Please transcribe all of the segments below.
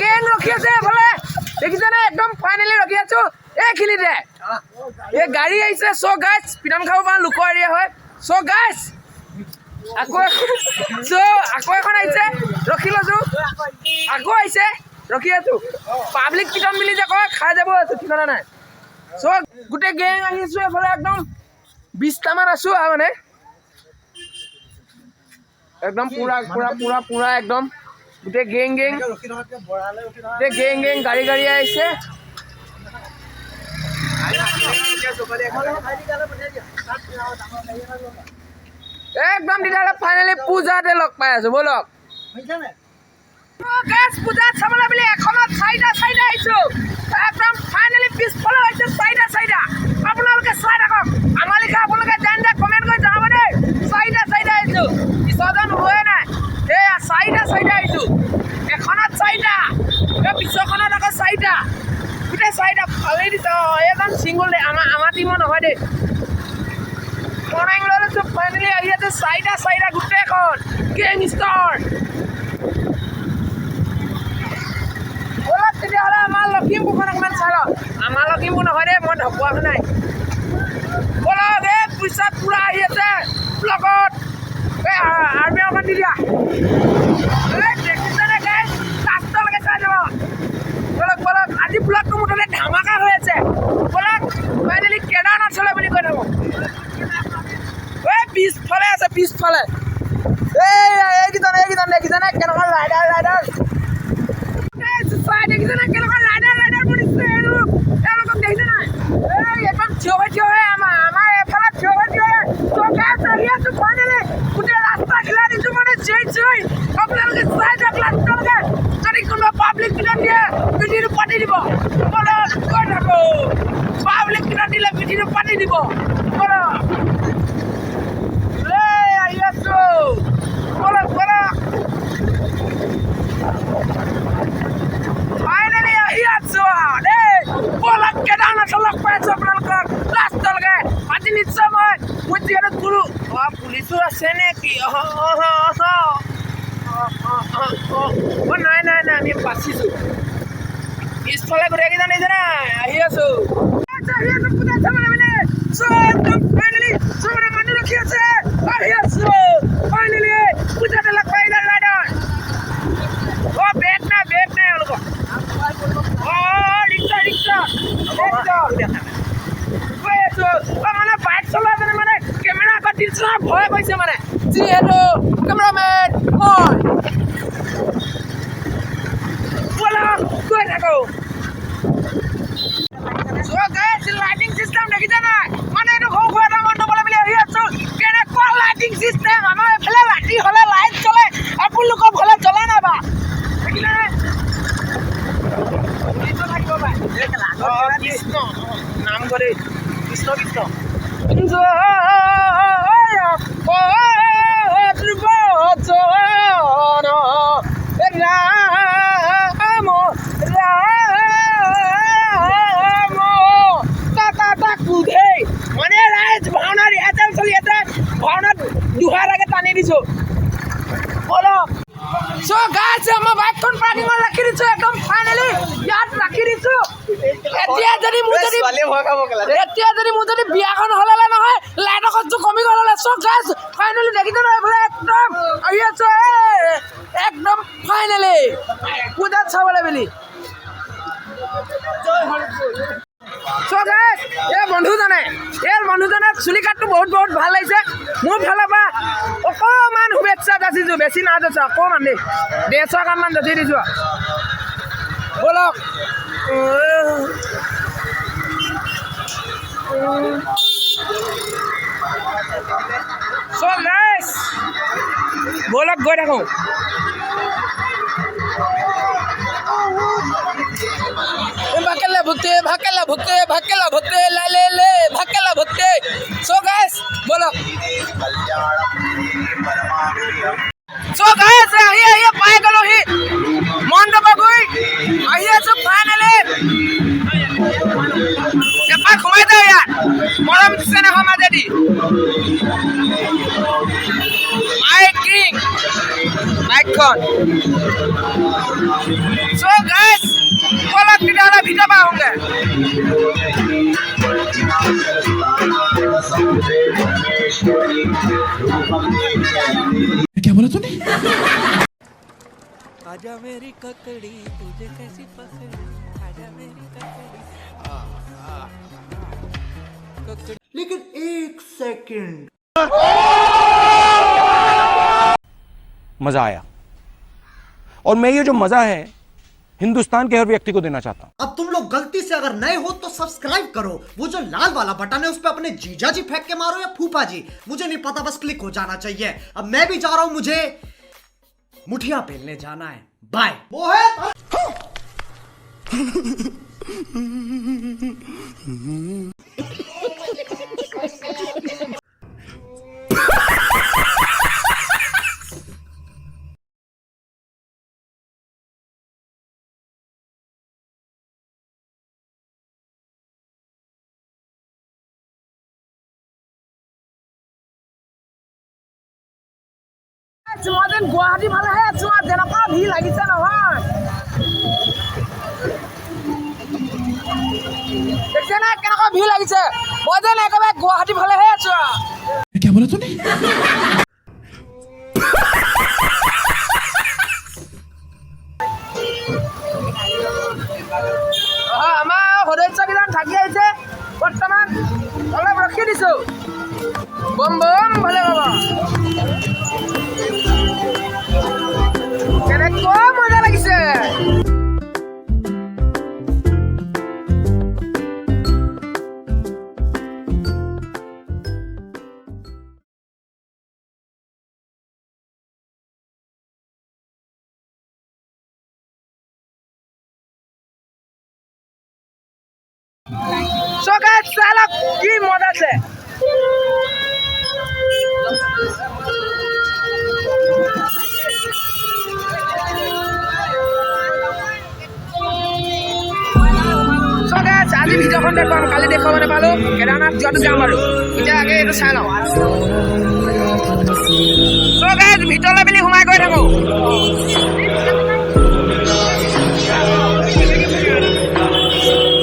Gang ৰখি আছে এফালে দেখিছানে একদম ফাইনেলি ৰখি আছো এইখিনিতে এই গাড়ী আহিছে চ' গাইজ পিটন খাব পৰা লোকৰ এৰিয়া হয় চ' গাইজ আকৌ এখন আহিছে ৰখি লৈছো আকৌ আহিছে ৰখি আছো পাব্লিক পিটন বুলি যে কয় খাই যাব আছো ঠিকনা নাই চ' গোটেই গেং আহিছো এফালে একদম 20টামান আছো আৰু মানে একদম পুৰা একদম গোটেই গেং গাড়ী আহিছে একদম তেতিয়াহ'লে ফাইনেলি পূজাতে লগ পাই আছো বলক পূজাত চাবলৈ বুলি এখনত চাৰিটা আহিছো একদম ফাইনেলি পিছফালে হৈছে চাৰিটা আপোনালোকে চাই থাকক আমাৰ লিখা আপোনালোকে জানি কমেণ্ট কৰি জনাব দেই চাৰিটা আহিছো পিছজন হৈয়ে নাই এয়া চাৰিটা আহিছো এখনত চাৰিটা পিছৰখনত আকৌ চাৰিটা গোটেই চাৰিটা ফালি দিছে এইজন চিংগল দেই আমাৰ টিমৰ নহয় দেই ফাইনেলি আহি আছে চাৰিটা গোটেইখন গেংষ্টাৰ ব'লক তেতিয়াহ'লে আমাৰ লখিমপুৰখন অকণমান চাই লওক আমাৰ লখিমপুৰ নহয় দেই মই ঢকুৱাখন নাই ব'লক এই পিছত পূৰা আহি আছে ব্লকত এই আৰ্মি অকণ দি দিয়া দেখিছেনে গাইজ লাষ্টলৈকে চাই যাব ব'লক আজি ব্লকটো মুঠতে ধামাকা হৈ আছে ব'লক ফাইনেলি কেদাৰনাথ চলে বুলি কৈ থাকোঁ এই পিছফালে আছে পিছফালে এইকেইজন দেখিছেনে কেনেকুৱা ৰাইডাৰ দেখিছেনে কেনেকুৱা ৰাইডাৰ বনিছে তেওঁলোকক দেখিছে নাই এই একদম থিয় হৈ আমাৰ এফালে থিয় হৈ আহি আছো ফাইনেলি গোটেই ৰাস্তা খেলা দিছো মানে চিঞৰি আপোনালোকে চাই যাওক লাষ্টলৈকে যদি কোনোবা পাব্লিক পিটন দিয়ে পিঠিটো পাতি দিব ব'লক কৈ থাকো পাব্লিক পিটন দিলে পিঠিটো পাতি দিব ব'লক আহি আছো ব'লক ফাইনেলি আহি আছো দেই ব'লক কেদাৰনাথৰ লগ পাই আছো আপোনালোকক লাষ্টলৈকে আজি নিশ্চয় মই যিহেতু গুৰু পুলিচো আছে নেকি নাই আমি বাচিছো পিছফালে গোটেইকেইজন আহিছে নাই আহি আছো ফাইনেলি চবৰে মানুহ ৰখি আছে আহি আছো ফাইনেলি পূজাতে লগ পাই ৰাইডাৰ বেগ নাই এওঁলোকৰ ৰিক্সা গৈ আছো মানে বাইক চলাই মানে কেমেৰা আগত দিছো ভয় কৰিছে মানে যিহেতু কেমেৰামেন মই ব'লক গৈ থাকো লাইটিং চিষ্টেম দেখিছে নাই মানে এইটো সৰু এটা মন নবলৈ বুলি আহি আছো কেনেকুৱা লাইটিং চিষ্টেম আমাৰ এইফালে ৰাতি হ'লে লাইট জ্বলে আপোনালোকৰ ফালে জ্বলা নাই বা নাম কৰি কৃষ্ণ মানে ৰাইজ ভাওনাৰ ইয়াতে চলি আছে ভাওনাত দুহাৰ আগে টানি দিছো ব'লক চ' গাইজ মই বাইকখন পাৰ্কিঙত ৰাখি দিছো একদম ফাইনেলি ইয়াত ৰাখি দিছো এতিয়া যদি মোৰ যদি বিয়াখন হ'লে নহয় লাইটৰ খৰচটো কমি গ'ল হ'লে চ' গাইজ ফাইনেলি দেখিছো নহয় এইফালে একদম আহি আছো একদম ফাইনেলি পূজাত চাবলৈ বুলি চ' গাইজ এই বন্ধুজনে চুলি কাটটো বহুত ভাল লাগিছে মোৰ ফালৰ পৰা অকণমান শুভেচ্ছা যাচিছোঁ বেছি না যাচো অকণমান দেই 150 গ্ৰামমান যাচি দিছোঁ ব'লক চ' গাইজ ব'লক গৈ থাকোঁ ভাকেলা ভুতে লে ভাকেলা ভুতে চ' গাইজ ব'লক আহি পাই গ'লোহি মণ্ডপ গৈ আহি আছো ফাইনেলি এপাক সোমাই যাওঁ ইয়াত মৰম দিছে নহয় মাজেদি মাই কিং বাইকখন সো গাইস বলক তেতিয়াহ'লে ভিডিঅ' পা আহোঁগে क्या बोला तूने आजा मेरी ककड़ी तुझे कैसी पकड़ी आजा मेरी ककड़ी लेकिन एक सेकंड मजा आया और मैं ये जो मजा है हिंदुस्तान के हर व्यक्ति को देना चाहता हूं अब तुम लोग गलती से अगर नए हो तो सब्सक्राइब करो वो जो लाल वाला बटन है उस पे अपने जीजा जी फेंक के मारो या फूफा जी मुझे नहीं पता बस क्लिक हो जाना चाहिए अब मैं भी जा रहा हूं मुझे मुठिया पेलने जाना है बाय মই যেন গুৱাহাটী ফালেহে আছো আৰু যেনেকুৱা ভিৰ লাগিছে নহয় দেখিছে না কেনেকুৱা ভিৰ লাগিছে মই যেন একেবাৰে গুৱাহাটী ফালেহে আছো क्या बोला तूने আমাৰ সদস্যকেইজন থাকি আহিছে বৰ্তমান অলপ ৰখি দিছো বম বম ভালে বাবা কেনেকুৱা মজা লাগিছে সকাল চালক কি মজা আছে আজি ভিডিঅ'খন দেখুৱাম কালি দেখুৱাব নাপালো কেদাৰনাথ যোৱাটো যাম আৰু এতিয়া আগে এইটো চাই লওঁ ভিতৰলৈ বুলি সোমাই গৈ থাকো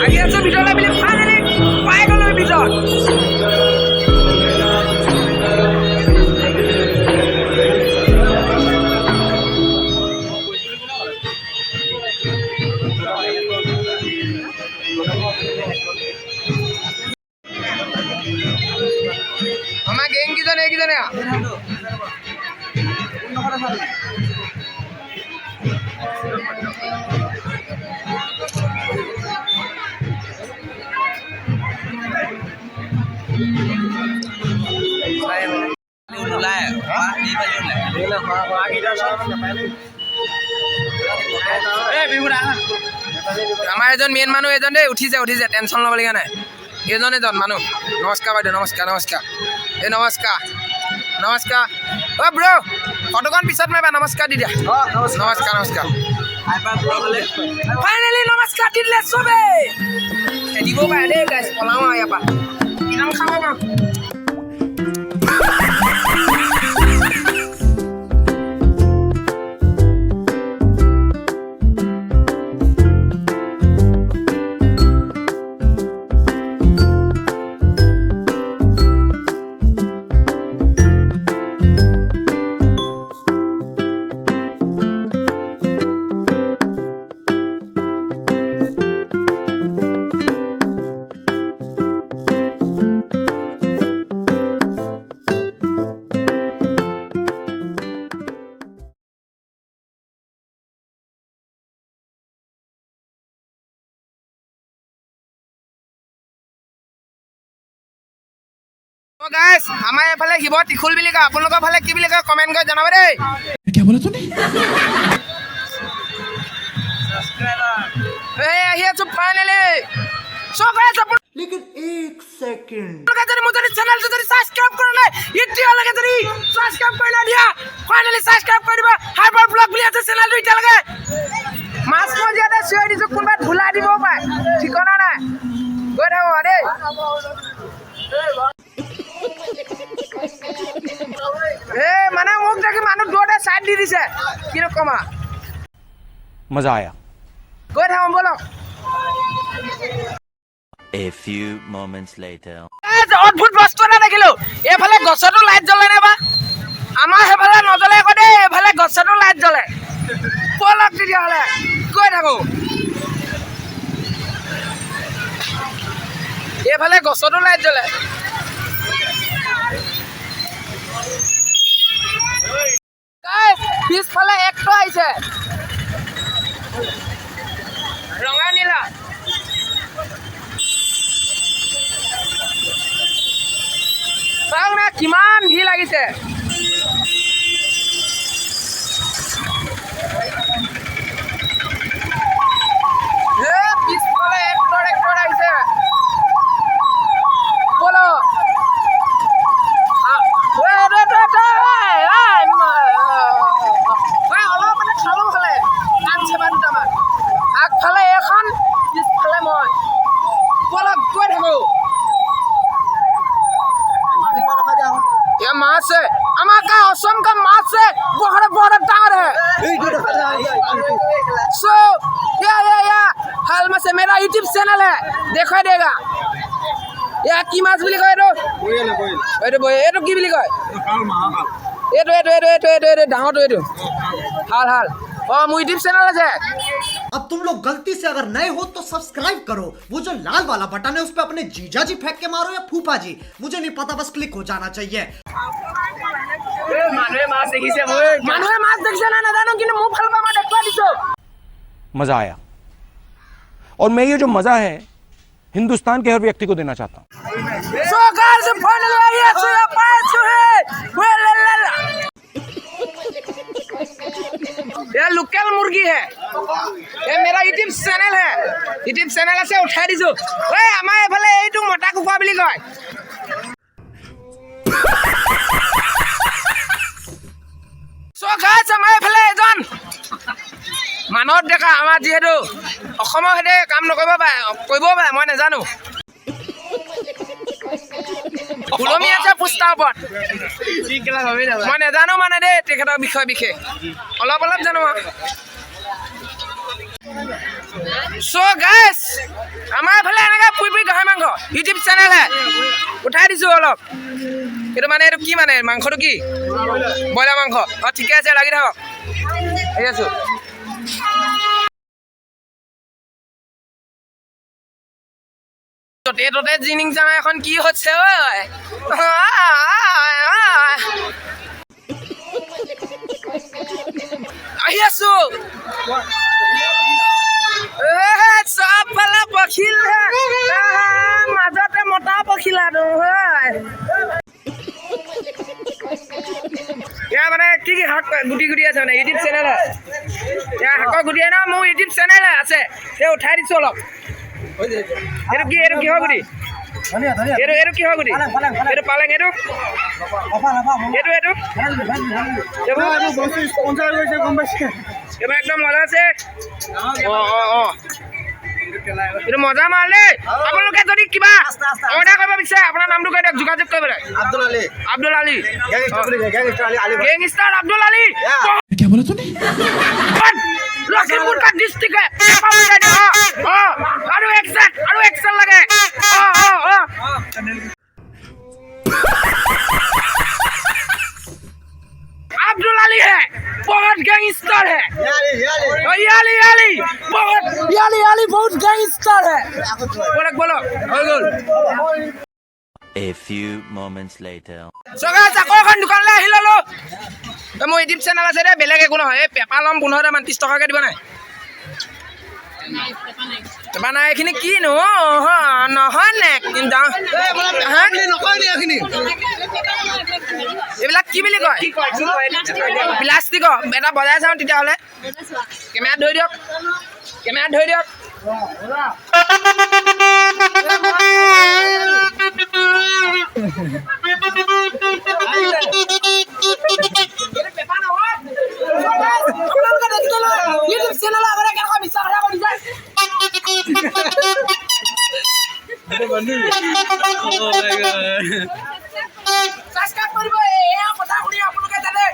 আহি আছো ভিতৰলৈ বুলি ফাইনেলি পাই গ'লো ভিতৰত আমাৰ গেং কিজনে এইকেইজনে আমাৰ এজন মেইন মানুহ এজন দেই উঠিছে টেনশ্যন ল'বলগীয়া নাই এজন মানুহ নমস্কাৰ বাইদেউ নমস্কাৰ এই নমস্কাৰ অ' ব্ৰ ফটোখন পিছত মাৰিবা নমস্কাৰ দি দিয়া নমস্কাৰ ফাইনেলি নমস্কাৰ দি দিলে চবেই খেদিব পাৰে দেই গাইছ পলাওঁ আৰু ইয়াৰ পৰা ইনাম খাব পাৰোঁ গাইস আমাৰ এফালে শিৱ ত্ৰিশুল বুলি কয় আপোনালোকৰ ফালে কি বুলি কয় কমেণ্ট কৰি জনাব দেই क्या बोला तूने এই আহি আছো ফাইনেলি সো গাইস लेकिन एक सेकंड যদি মোৰ চেনেলটো যদি সাবস্ক্ৰাইব কৰা নাই এতিয়ালৈকে যদি সাবস্ক্ৰাইব কৰি দিয়া ফাইনেলি সাবস্ক্ৰাইব কৰি দিবা হাইপাৰ ব্লগ বুলি আছে চেনেলটো এতিয়ালৈকে মাছ মজিয়াতে চিঞৰি দিছো কোনোবা ধুলাই দিব পাৰে ঠিকনা নাই গৈ থাকো দেই মানে মোক দেখি মানুহ দৌৰতে চাইড দি দিছে কিন্তু কমা मजा आया। গৈ থাকোঁ বলক A few moments later. অদ্ভুত বস্তু এটা দেখিলো এইফালে গছতো লাইট জ্বলে নে বা আমাৰ সেইফালে নজ্বলে আকৌ দেই এইফালে গছতো লাইট জ্বলে বলক তেতিয়াহ'লে গৈ থাকোঁ এইফালে গছতো লাইট জ্বলে পিছফালে একটো আহিছে ৰঙা নীলা চাওক না কিমান ভিৰ লাগিছে পিছফালে একটো আহিছে বলো অলপ মানে খালো খালে কাণ চেবা দুটামান আগফালে এখন পিছফালে মই বলক গৈ থাকো ये माछ है हमारा का असम का माछ है बहुत बहुत डांगर है सो या हाल में से मेरा YouTube चैनल है देखा देगा या की माछ বুলি কয় এইটো কি বুলি কয় এইটো ডাঙৰটো এইটো হাল মোৰ YouTube चैनल আছে अब तुम लोग गलती से अगर नए हो तो सब्सक्राइब करो वो जो लाल वाला बटन है उस पे अपने जीजा जी फेंक के मारो या फूफा जी मुझे नहीं पता बस क्लिक हो जाना चाहिए মানুহে মাছ দেখিছে না নাজানো কিন্তু মোক ভাল পাবা দেখুৱাই দিছো मजा आया। और मैं ये जो मजा है हिंदुस्तान के हर व्यक्ति को देना चाहता हूँ। So guys, finally I have to buy to it. ये लोकल मुर्गी है ये मेरा YouTube चैनल है YouTube चैनल আছে উঠাই দিছো ওই আমাৰ এফালে এইটো মটা কুকুৰা বুলি কয় So guys, আমাৰ এফালে এজন মানৱ ডেকা আমাৰ যিহেতু অসমৰ হেতে কাম নকৰিব পাৰে মই নাজানো ওলমি আছে পুষ্টাৰ ওপৰত মই নাজানো মানে দেই তেখেতৰ বিষয় বিশেষ অলপ জানো So guys, আমাৰ এফালে এনেকৈ পুৰি গাহৰি মাংস ইউটিউব চেনেল হে উঠাই দিছোঁ অলপ এইটো মানে এইটো কি মানে মাংসটো কি ব্ৰইলাৰ মাংস অঁ ঠিকে আছে লাগি থাকক আহি আছোঁ ততে জিনিং জামা এখন কি হচ্ছে ঐ আহি আছো সব ফালে পখিল মাজতে মতা পখিলা ইয়াৰ মানে কি শাক গুটি আছে মানে ইউটিউব চেনেল ইয়াৰ শাকৰ গুটি ন মোৰ ইউটিউব চেনেল আছে সেই উঠাই দিছোঁ অলপ এইটো কিহৰ গুটি এইটো কিহৰ গুটি এইটো পালেং এইটো এইবোৰ একদম মজা আছে এইটো মজা মাল দেই আপোনালোকে যদি কিবা অৰ্ডাৰ কৰিব বিচাৰে আপোনাৰ নামটো কৈ দিয়ক যোগাযোগ কৰিবলৈ আব্দুল আলী গেংষ্টাৰ আব্দুল আলী লখিমপুৰ का डिस्ट्रिक्ट है और एक्शन लगे अब्दुल अली है बहुत गैंगस्टर है याली बहुत गैंगस्टर है बोलो A few moments later. So guys, আকৌ এখন দোকানলৈ আহি ললো মোৰ ইউটিউব চেনেল আছে দে বেলেগ একো নহয় এই পেপা ল'ম 15 মান 30 টকাকৈ দিব নাই পেপা নাই এইখিনি কি নহয় নে এইবিলাক কি বুলি কয় প্লাষ্টিকৰ এটা বজাই চাওঁ তেতিয়াহ'লে কেমেৰাত ধৰি দিয়ক সাবস্ক্ৰাইব কৰিব এয়া কথা শুনি আপোনালোকে যাতে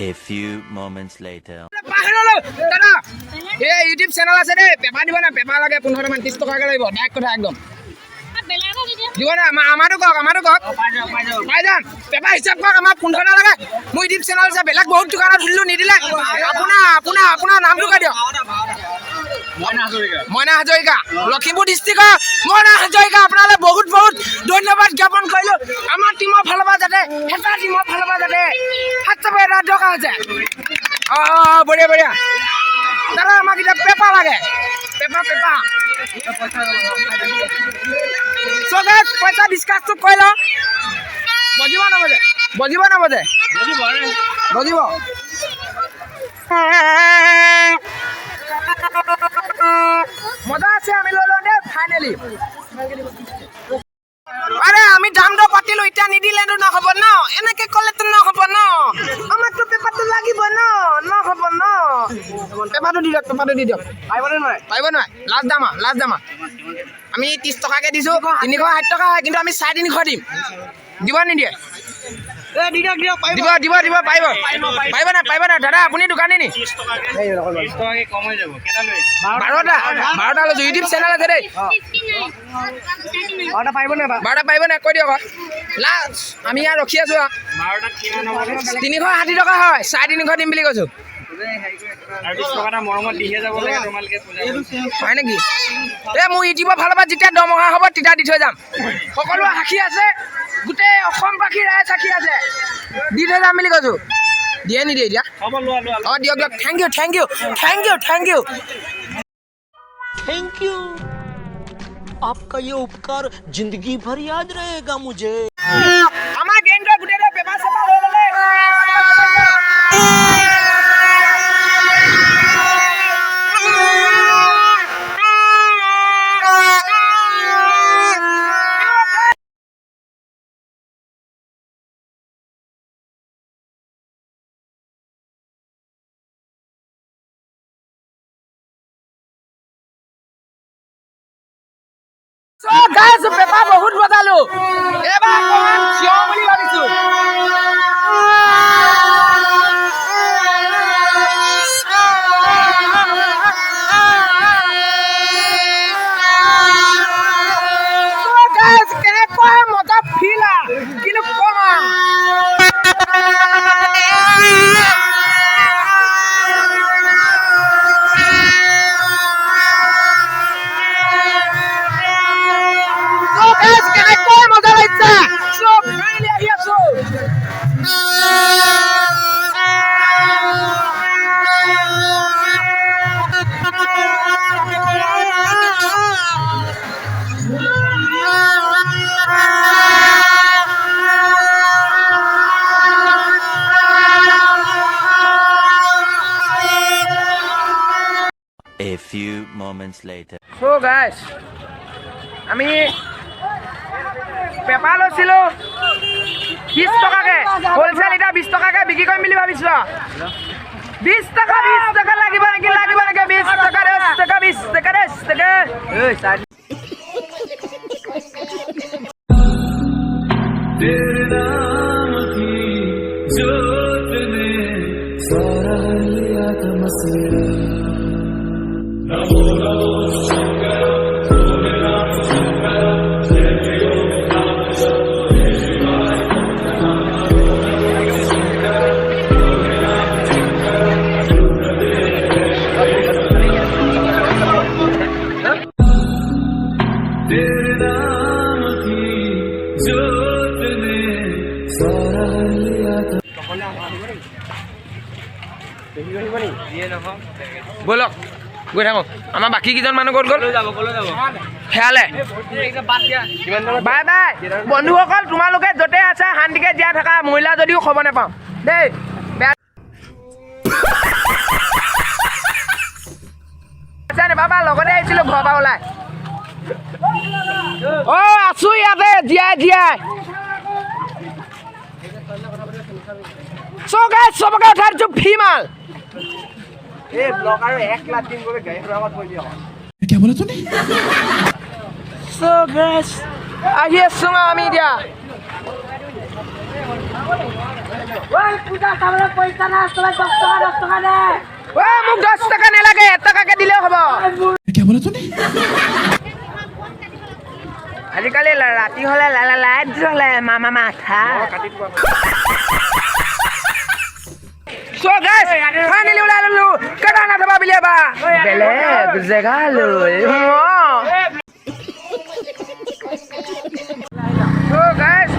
A few moments later. দাদা এই ইউটিউব চেনেল আছে দেই পেপাৰ দিব না পেপাৰ লাগে 15 মান 30 টকাকে লাগিব ডাইৰেক্ট কথা একদম দিব না আমাৰো কওক পাই যাম পেপাৰ হিচাপ কৰক আমাৰ 15 লাগে মই ইউটিউব চেনেল আছে বেলেগ বহুত দোকানত খুলিলো নিদিলে আপোনাৰ নামটো কৈ দিয়ক মইনা হাজৰিকা লখিমপুৰ ডিষ্ট্ৰিক্টৰ মইনা হাজৰিকা আপোনালৈ বহুত ধন্যবাদ জ্ঞাপন কৰিলো আমাৰ টিমৰ ফালৰ পৰা যাতে এটা টিমৰ ফালৰ পৰা যাতে হাতচাপ এটা দৰকাৰ হৈছে বঢ়িয়া দাদা আমাক এতিয়া পেপাৰ লাগে পেপাৰ চবে পইচা ডিছকাছটো কৰি লওঁ বজিব নবজে মজা আছে আমি লৈ লওঁ দেই ফাইনেলি আরে আমি দাম দৰ পাতিলো এতিয়া নিদিলেতো নহ'ব ন এনেকে ক'লেতো নহ'ব ন আমাকতো পেপাৰটো লাগিব নহ'ব ন পেপাৰটো দি দিয়ক পাৰিব নোৱাৰে লাষ্ট দাম আমি 30 টকাকে দিছোঁ 360 টকা হয় কিন্তু আমি 350 দিম দিব নিদিয়ে দিব পাৰিব না দাদা আপুনি দোকানী নি 12টা লৈছোঁ ইউটিউব চেনেল আছে দেই 12টা পাৰিব নাই কৈ দিয়ক লাষ্ট আমি ইয়াত ৰখি আছোঁ 360 টকা হয় 350 দিম বুলি কৈছোঁ হয় নেকি মোৰ ইউটিউবৰ ফালৰ পৰা যেতিয়া দৰমহা হ'ব তেতিয়া দি থৈ যাম সকলোৱে সাক্ষী আছে গোটেই অসমবাসী ৰাইজ সাক্ষী আছে দি থৈ যাম বুলি কৈছোঁ দিয়ে নিদিয়ে এতিয়া দিয়ক থেংক ইউ थैंक यू आपका ये उपकार जिंदगी भर याद रहेगा मुझे আমাৰ গেংটোৱে গোটেই পেপাৰ চেপাৰ লৈ ল'লে পেপাৰ বহুত বজালো এবাৰ অকণমান চিঞৰ বুলি ভাবিছো কেনেকুৱা মজা ফিল কিন্তু কম মজা লাগিছে চব ফাইনেলি আহি আছো A few moments later. So guys, আমি পেপাৰ লৈছিলোঁ 30 টকাকে হোলচেল এতিয়া 20 টকাকে বিক্ৰী কৰিম বুলি ভাবিছোঁ 20 টকা লাগিব নেকি 20 টকা 10 টকা तेरे नाम की जोत ने सारा लिया था मसला नमो नमो शंकर भोलेनाथ शंकर जय जयो नाम जय शिवाय नमो नमो शंकर भोलेनाथ शंकर तेरे नाम की जोत ने सारा लिया था ব'লক গৈ থাকোঁ আমাৰ বাকী কেইজন মানুহ ক'ত গ'ল সেয়ালে বাই বন্ধুসকল তোমালোকে য'তে আছা শান্তিকে জীয়াই থাকা মহিলা যদিও খবৰ নাপাওঁ দেই বেয়া বাবা লগতে আহিছিলোঁ ঘৰৰ পৰা ওলাই আছোঁ ইয়াতে জীয়াই চবকে উঠাই দিছোঁ ফি মাল So guys, আহি আছোঁ আমি এতিয়া মোক 10 টকা নালাগে 1 টকাকে দিলেও হ'ব আজিকালি ৰাতি হ'লে লাইট জ্বলে মামা মাথা So guys, finally ওলাই ললো কেদাৰনাথ বাবা বিলিয়াবা বেলেগ জেগালৈ So guys,